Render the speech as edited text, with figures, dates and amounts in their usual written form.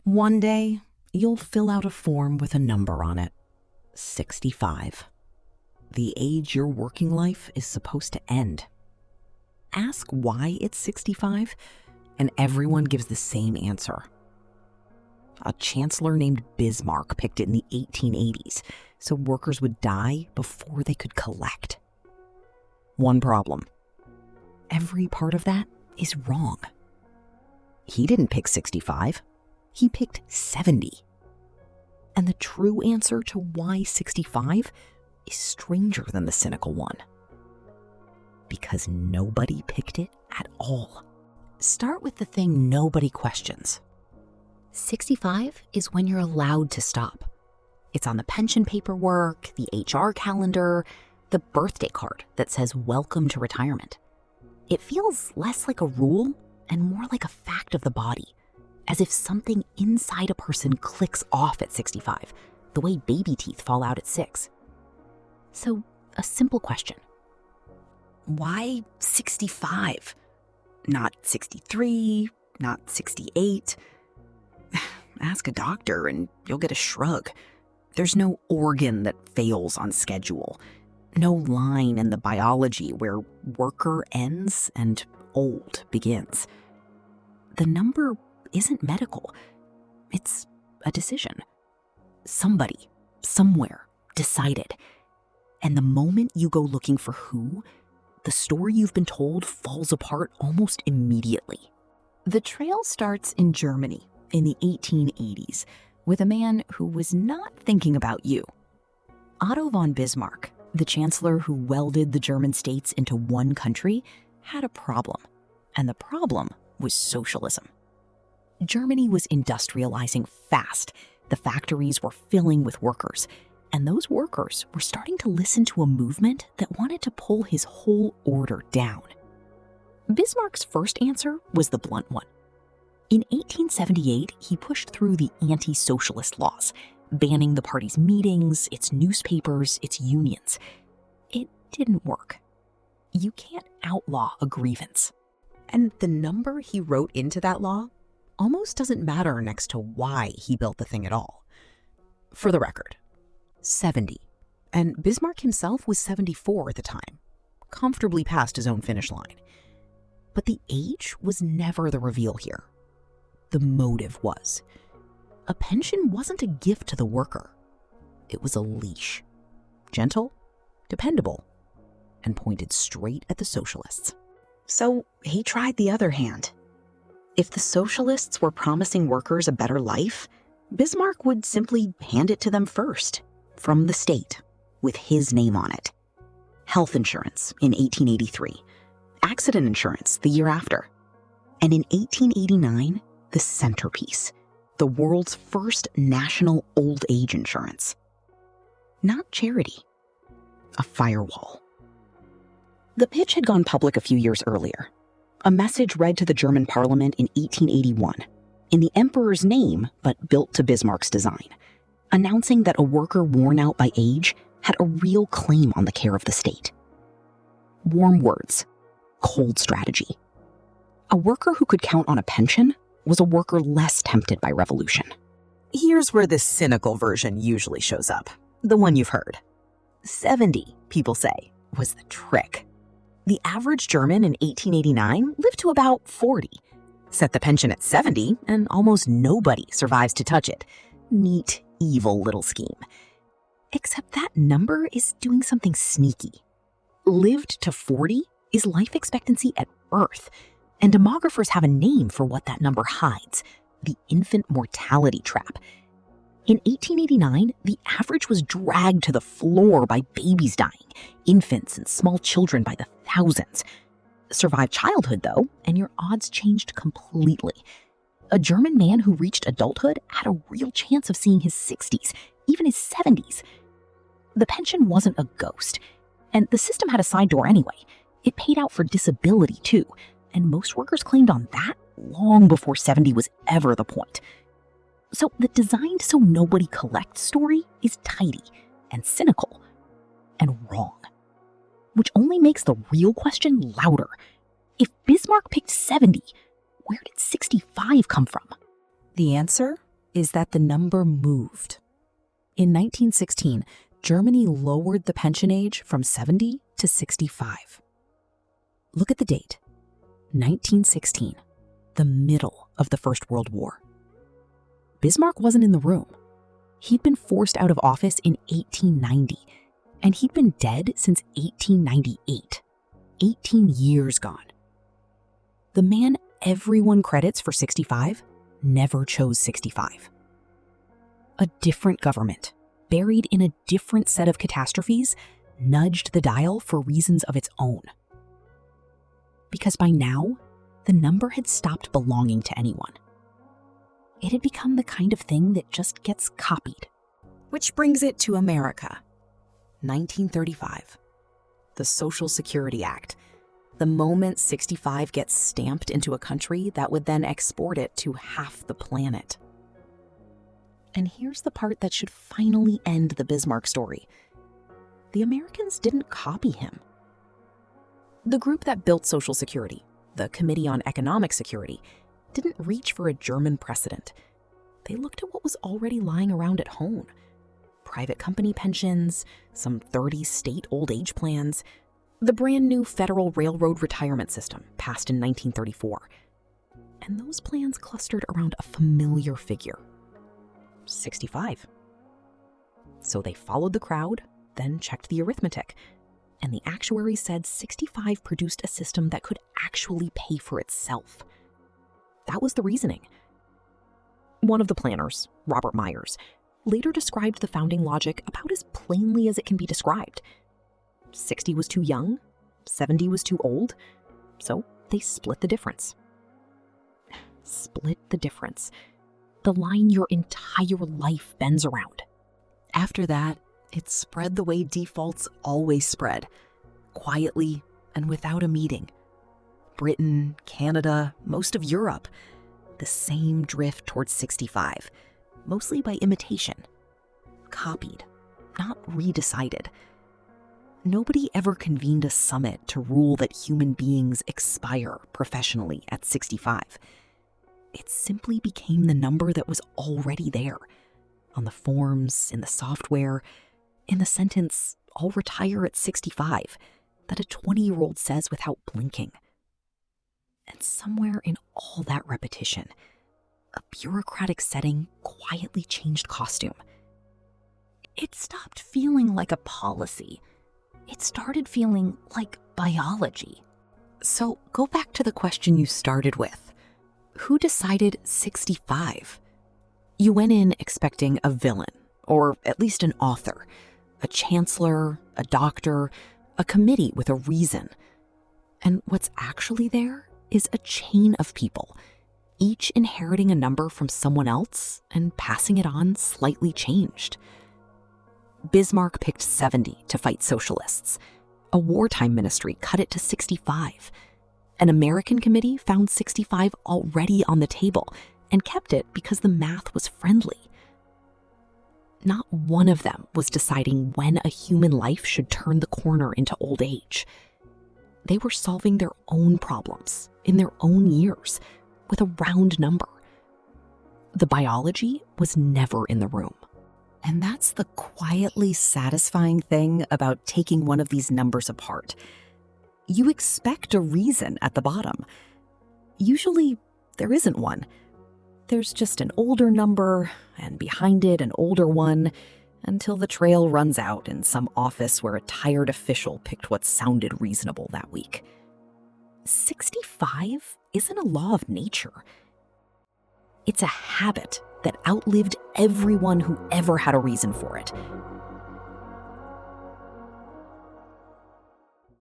One day, you'll fill out a form with a number on it. 65. The age your working life is supposed to end. Ask why it's 65, and everyone gives the same answer. A chancellor named Bismarck picked it in the 1880s, so workers would die before they could collect. One problem. Every part of that is wrong. He didn't pick 65. He picked 70. And the true answer to why 65 is stranger than the cynical one. Because nobody picked it at all. Start with the thing nobody questions. 65 is when you're allowed to stop. It's on the pension paperwork, the HR calendar, the birthday card that says welcome to retirement. It feels less like a rule and more like a fact of the body, as if something inside a person clicks off at 65, the way baby teeth fall out at 6. So, a simple question. Why 65? Not 63, not 68. Ask a doctor and you'll get a shrug. There's no organ that fails on schedule. No line in the biology where worker ends and old begins. The number isn't medical. It's a decision. Somebody, somewhere, decided. And the moment you go looking for who, the story you've been told falls apart almost immediately. The trail starts in Germany in the 1880s with a man who was not thinking about you. Otto von Bismarck, the chancellor who welded the German states into one country, had a problem. And the problem was socialism. Germany was industrializing fast. The factories were filling with workers. And those workers were starting to listen to a movement that wanted to pull his whole order down. Bismarck's first answer was the blunt one. In 1878, he pushed through the anti-socialist laws, banning the party's meetings, its newspapers, its unions. It didn't work. You can't outlaw a grievance. And the number he wrote into that law almost doesn't matter next to why he built the thing at all. For the record, 70. And Bismarck himself was 74 at the time, comfortably past his own finish line. But the age was never the reveal here. The motive was. A pension wasn't a gift to the worker. It was a leash. Gentle, dependable, and pointed straight at the socialists. So he tried the other hand. If the socialists were promising workers a better life, Bismarck would simply hand it to them first, from the state, with his name on it. Health insurance in 1883, accident insurance the year after, and in 1889, the centerpiece, the world's first national old age insurance. Not charity, a firewall. The pitch had gone public a few years earlier. A message read to the German parliament in 1881, in the emperor's name, but built to Bismarck's design, announcing that a worker worn out by age had a real claim on the care of the state. Warm words, cold strategy. A worker who could count on a pension was a worker less tempted by revolution. Here's where the cynical version usually shows up, the one you've heard. 70, people say, was the trick. The average German in 1889 lived to about 40. Set the pension at 70, and almost nobody survives to touch it. Neat, evil little scheme. Except that number is doing something sneaky. Lived to 40 is life expectancy at birth, and demographers have a name for what that number hides: the infant mortality trap. In 1889, the average was dragged to the floor by babies dying, infants and small children by the thousands. Survive childhood, though, and your odds changed completely. A German man who reached adulthood had a real chance of seeing his 60s, even his 70s. The pension wasn't a ghost, and the system had a side door anyway. It paid out for disability, too, and most workers claimed on that long before 70 was ever the point. So the designed so nobody collects story is tidy and cynical and wrong, which only makes the real question louder. If Bismarck picked 70, where did 65 come from? The answer is that the number moved. In 1916, Germany lowered the pension age from 70 to 65. Look at the date, 1916, the middle of the First World War. Bismarck wasn't in the room. He'd been forced out of office in 1890, and he'd been dead since 1898, 18 years gone. The man everyone credits for 65 never chose 65. A different government, buried in a different set of catastrophes, nudged the dial for reasons of its own. Because by now, the number had stopped belonging to anyone. It had become the kind of thing that just gets copied. Which brings it to America. 1935. The Social Security Act. The moment 65 gets stamped into a country that would then export it to half the planet. And here's the part that should finally end the Bismarck story. The Americans didn't copy him. The group that built Social Security, the Committee on Economic Security, didn't reach for a German precedent. They looked at what was already lying around at home. Private company pensions, some 30 state old age plans, the brand new Federal Railroad retirement system passed in 1934. And those plans clustered around a familiar figure, 65. So they followed the crowd, then checked the arithmetic, and the actuary said 65 produced a system that could actually pay for itself. That was the reasoning. One of the planners, Robert Myers, later described the founding logic about as plainly as it can be described. 60 was too young, 70 was too old, so they split the difference. Split the difference. The line your entire life bends around. After that, it spread the way defaults always spread, quietly and without a meeting. Britain, Canada, most of Europe, the same drift towards 65, mostly by imitation. Copied, not redecided. Nobody ever convened a summit to rule that human beings expire professionally at 65. It simply became the number that was already there, on the forms, in the software, in the sentence, "I'll retire at 65, that a 20-year-old says without blinking. And somewhere in all that repetition, a bureaucratic setting quietly changed costume. It stopped feeling like a policy. It started feeling like biology. So go back to the question you started with. Who decided 65? You went in expecting a villain, or at least an author, a chancellor, a doctor, a committee with a reason. And what's actually there is a chain of people, each inheriting a number from someone else and passing it on slightly changed. Bismarck picked 70 to fight socialists. A wartime ministry cut it to 65. An American committee found 65 already on the table and kept it because the math was friendly. Not one of them was deciding when a human life should turn the corner into old age. They were solving their own problems in their own years with a round number. The biology was never in the room. And that's the quietly satisfying thing about taking one of these numbers apart. You expect a reason at the bottom. Usually, there isn't one. There's just an older number, and behind it an older one, until the trail runs out in some office where a tired official picked what sounded reasonable that week. 65 isn't a law of nature. It's a habit that outlived everyone who ever had a reason for it,